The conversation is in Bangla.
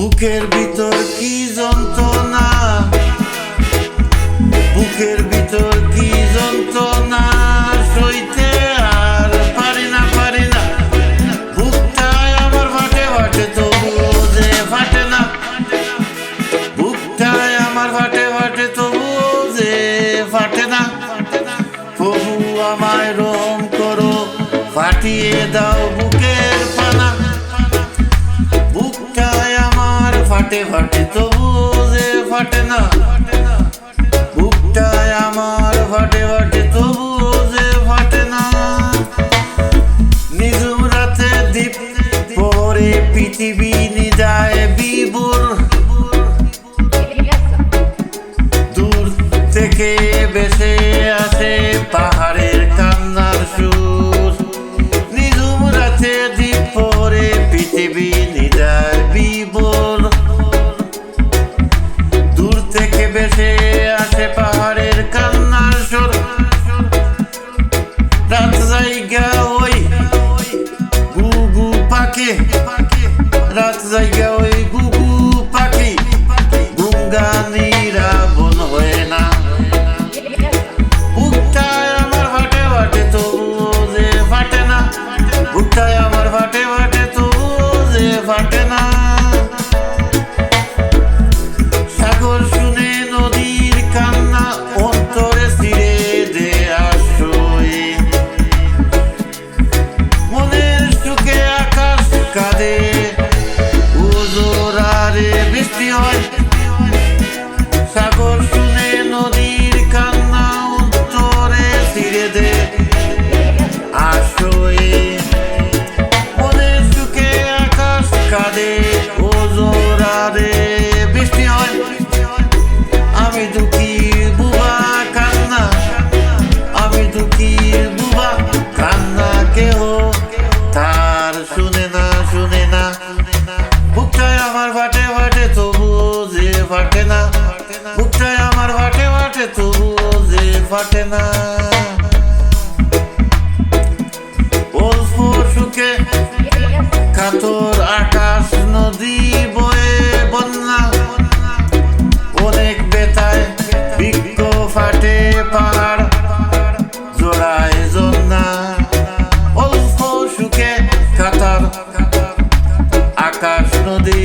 বুকের ভিতর কি যন্ত্রণা, বুকের ভিতর কি যন্ত্রণা, সইতে আর পারি না, পারি না। বুকটায় আমার ফাটে ফাটে, তবুও যে ফাটে না। বুকটায় আমার ফাটে ফাটে, তবুও যে ফাটে না। প্রভু আমায় রহম করো, ফাটিয়ে দাও বুকের পানা। বুকটায় আমার ফাটে ফাটে, তবুও যে ফাটে না। বুকটায় আমার ফাটে ফাটে, তবুও যে ফাটে না। নিঝুম রাতে দ্বীপ পরে পৃথিবী নিদায় বিবুর। দূর থেকে ভেসে আসে পাহাড়ের কান্নার সুর। নিঝুম রাতে দ্বীপ পরে পৃথিবী নিদায় বিবুর। দূর থেকে ভেসে আসে পাহাড়ের কান্নার সুর। রাত জায়গা ওই গুগু পাখি, রাত জায়গা ওই গুগু পাখি। গুঙ্গানিরা বন হয় না। বুকটায় আমার ফাটে ফাটে, তবুও যে ফাটে না। বুকটায় আমার ফাটে ফাটে, তবুও যে ফাটে না। সাগর শুনে নদীর কান্না, অন্তরে ছিঁড়ে দে আসই। মনের সুখে আকাশ কাঁদে, উজোরারে বৃষ্টি হয়। সাগর শুনে নদীর কান্না, অন্তরে ছিঁড়ে দে আসই। মনের সুখে আকাশ কাঁদে, উজোরারে বৃষ্টি হয়। আমি দুঃখী বুবা কান্না, আমি দুঃখী বুবা কান্না, কেহ তার শুনে না, শুনে না। বুকটায় আমার ফাটে ফাটে, তবুও যে ফাটে না। বুকটায় আমার ফাটে ফাটে, তবুও যে ফাটে না। অল্প সুখে কাতর আকাশ, নদী বয়ে বন্যা। অনেক বেতায় বৃক্ষ ফাটে, পাহাড় জোড়ায় জন্না। অল্প সুখে কাতর আকাশ, নদী